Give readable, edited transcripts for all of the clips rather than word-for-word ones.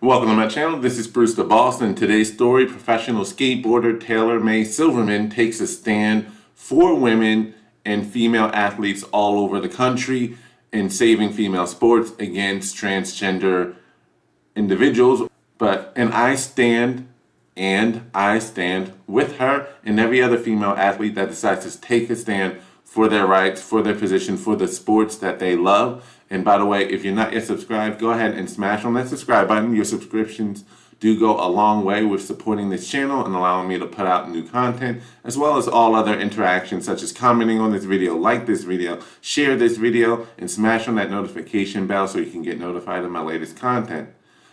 Welcome to my channel. This is Bruce the Boss, and today's story, professional skateboarder Taylor May Silverman takes a stand for women and female athletes all over the country in saving female sports against transgender individuals. And I stand with her and every other female athlete that decides to take a stand for their rights, for their position, for the sports that they love. And by the way, if you're not yet subscribed, go ahead and smash on that subscribe button. Your subscriptions do go a long way with supporting this channel and allowing me to put out new content, as well as all other interactions such as commenting on this video, like this video, share this video, and smash on that notification bell so you can get notified of my latest content.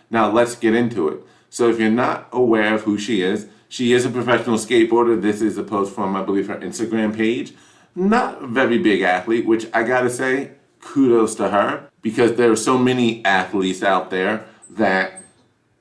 Now let's get into it. So if you're not aware of who she is a professional skateboarder. This is a post from, I believe, her Instagram page. Not a very big athlete, which I gotta say, kudos to her, because there are so many athletes out there that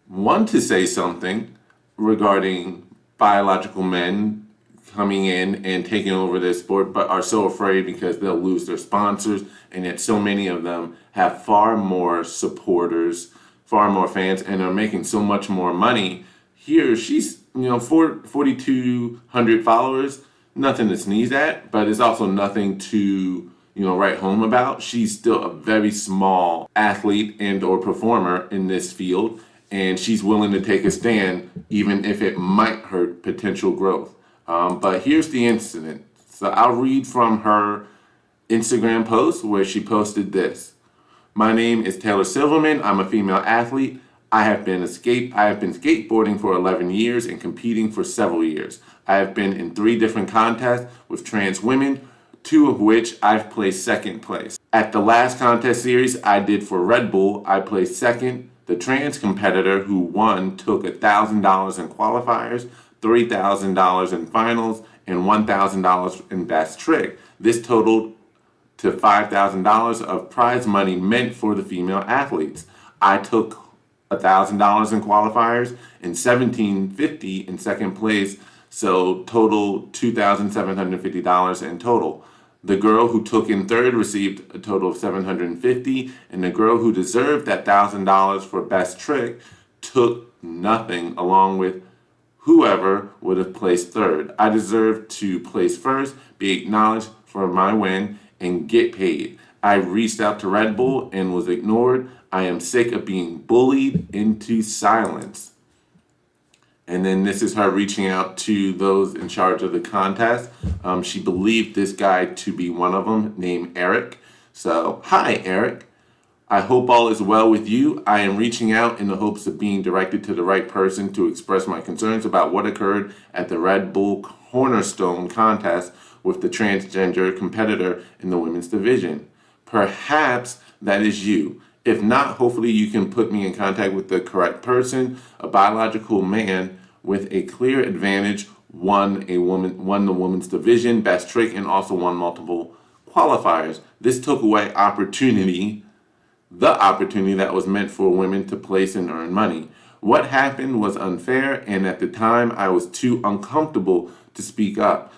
want to say something regarding biological men coming in and taking over this sport, but are so afraid because they'll lose their sponsors, and yet so many of them have far more supporters, far more fans, and are making so much more money. Here, she's, 4,200 followers, nothing to sneeze at, but it's also nothing to, write home about. She's still a very small athlete and or performer in this field, and she's willing to take a stand even if it might hurt potential growth. But here's the incident. So I'll read from her Instagram post where she posted this. My name is Taylor Silverman. I'm a female athlete. I have been skateboarding for 11 years and competing for several years. I have been in 3 different contests with trans women, 2 of which I've placed second place. At the last contest series I did for Red Bull, I placed second. The trans competitor who won took $1,000 in qualifiers, $3,000 in finals, and $1,000 in best trick. This totaled to $5,000 of prize money meant for the female athletes. I took $1,000 in qualifiers and $1,750 in second place, so total $2,750 in total. The girl who took in third received a total of $750, and the girl who deserved that $1,000 for best trick took nothing, along with whoever would have placed third. I deserve to place first, be acknowledged for my win, and get paid. I reached out to Red Bull and was ignored. I am sick of being bullied into silence. And then this is her reaching out to those in charge of the contest. She believed this guy to be one of them, named Eric. So, hi, Eric. I hope all is well with you. I am reaching out in the hopes of being directed to the right person to express my concerns about what occurred at the Red Bull Cornerstone contest with the transgender competitor in the women's division. Perhaps that is you. If not, hopefully you can put me in contact with the correct person. A biological man with a clear advantage won the women's division, best trick, and also won multiple qualifiers. This took away the opportunity that was meant for women to place and earn money. What happened was unfair, and at the time I was too uncomfortable to speak up.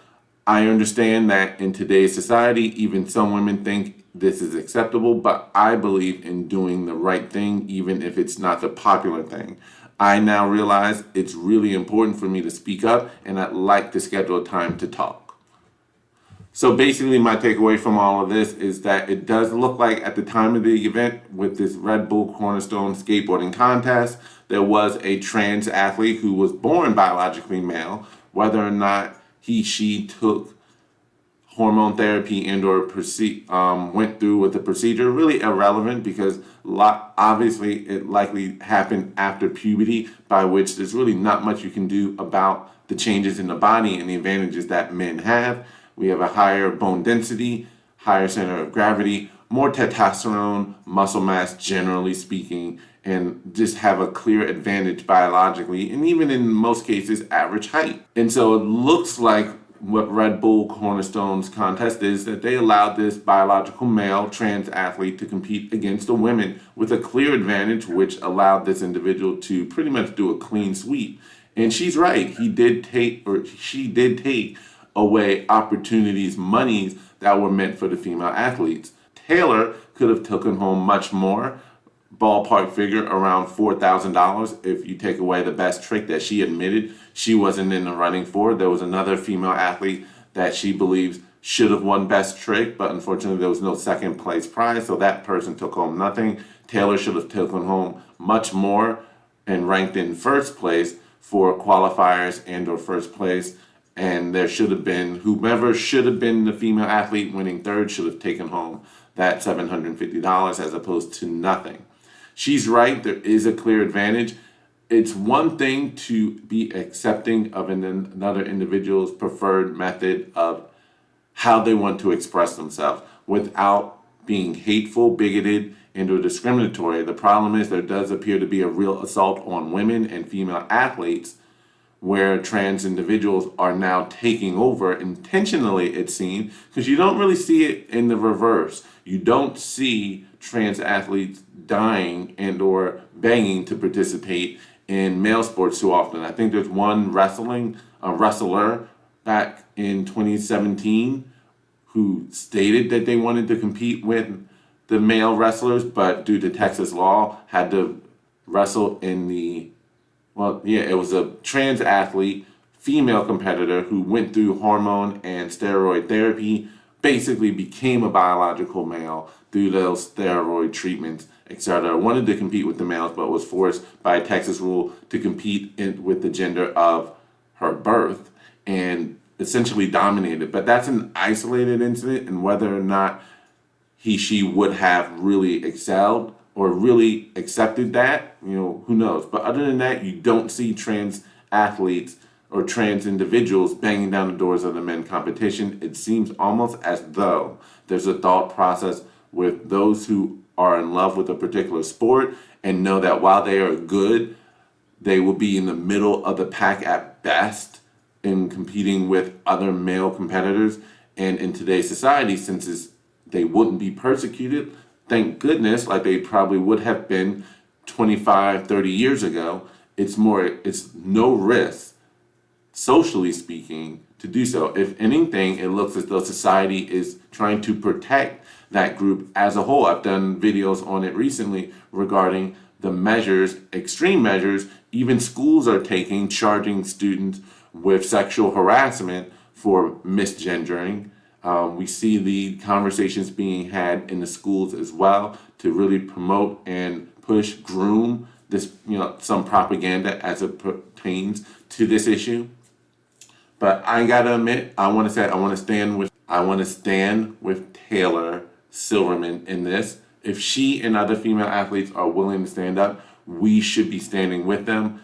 I understand that in today's society, even some women think this is acceptable, but I believe in doing the right thing, even if it's not the popular thing. I now realize it's really important for me to speak up, and I'd like to schedule a time to talk. So basically, my takeaway from all of this is that it does look like at the time of the event with this Red Bull Cornerstone skateboarding contest, there was a trans athlete who was born biologically male. Whether or not she took hormone therapy and or went through with the procedure, really irrelevant, because obviously it likely happened after puberty, by which there's really not much you can do about the changes in the body and the advantages that men have. We have a higher bone density, higher center of gravity, more testosterone, muscle mass generally speaking, and just have a clear advantage biologically, and even in most cases, average height. And so it looks like what Red Bull Cornerstone's contest is that they allowed this biological male trans athlete to compete against the women with a clear advantage, which allowed this individual to pretty much do a clean sweep. And she's right. She did take away opportunities, monies that were meant for the female athletes. Taylor could have taken home much more, ballpark figure around $4,000 if you take away the best trick that she admitted she wasn't in the running for. There was another female athlete that she believes should have won best trick, but unfortunately there was no second place prize, so that person took home nothing. Taylor should have taken home much more and ranked in first place for qualifiers and or first place. And there should have been, whomever should have been the female athlete winning third should have taken home that $750 as opposed to nothing. She's right, there is a clear advantage. It's one thing to be accepting of another individual's preferred method of how they want to express themselves without being hateful, bigoted, and or discriminatory. The problem is there does appear to be a real assault on women and female athletes where trans individuals are now taking over intentionally, it seems, because you don't really see it in the reverse. You don't see trans athletes dying and or begging to participate in male sports too often. I think there's one wrestler back in 2017 who stated that they wanted to compete with the male wrestlers, but due to Texas law, had to wrestle in the, well, yeah, it was a trans athlete, female competitor who went through hormone and steroid therapy, basically became a biological male through those steroid treatments, etc. Wanted to compete with the males, but was forced by a Texas rule to compete with the gender of her birth and essentially dominated. But that's an isolated incident, and whether or not she would have really excelled or really accepted that, who knows. But other than that, you don't see trans athletes or trans individuals banging down the doors of the men competition. It seems almost as though there's a thought process with those who are in love with a particular sport and know that while they are good, they will be in the middle of the pack at best in competing with other male competitors. And in today's society, since they wouldn't be persecuted, thank goodness, like they probably would have been 25, 30 years ago, it's no risk, socially speaking, to do so. If anything, it looks as though society is trying to protect that group as a whole. I've done videos on it recently regarding the measures, extreme measures, even schools are taking, charging students with sexual harassment for misgendering. We see the conversations being had in the schools as well to really promote and groom this, some propaganda as it pertains to this issue. But I gotta admit, I want to stand with Taylor Silverman in this. If she and other female athletes are willing to stand up, we should be standing with them.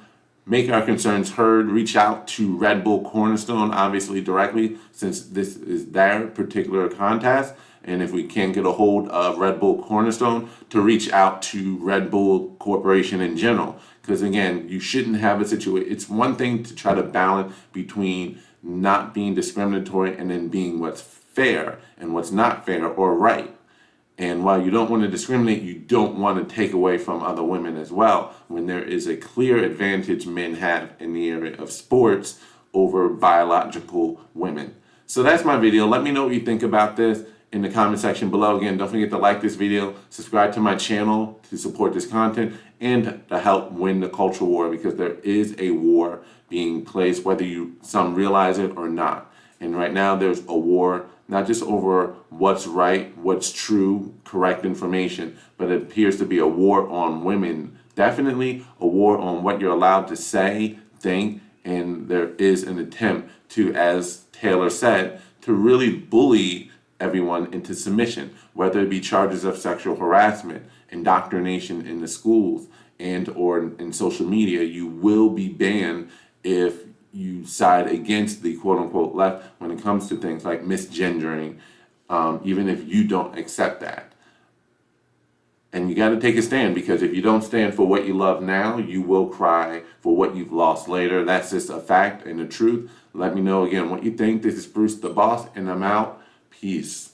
Make our concerns heard. Reach out to Red Bull Cornerstone, obviously directly, since this is their particular contest. And if we can't get a hold of Red Bull Cornerstone, to reach out to Red Bull Corporation in general. Because again, you shouldn't have a situation. It's one thing to try to balance between not being discriminatory and then being what's fair and what's not fair or right. And while you don't want to discriminate, you don't want to take away from other women as well, when there is a clear advantage men have in the area of sports over biological women. So that's my video. Let me know what you think about this in the comment section below. Again, don't forget to like this video, subscribe to my channel to support this content, and to help win the culture war, because there is a war being placed, whether some realize it or not. And right now there's a war, not just over what's right, what's true, correct information, but it appears to be a war on women. Definitely a war on what you're allowed to say, think, and there is an attempt to, as Taylor said, to really bully everyone into submission, whether it be charges of sexual harassment, indoctrination in the schools, and or in social media. You will be banned if you side against the quote-unquote left when it comes to things like misgendering, even if you don't accept that. And you got to take a stand, because if you don't stand for what you love now, you will cry for what you've lost later. That's just a fact and the truth. Let me know again what you think. This is Bruce the Boss, and I'm out. Peace.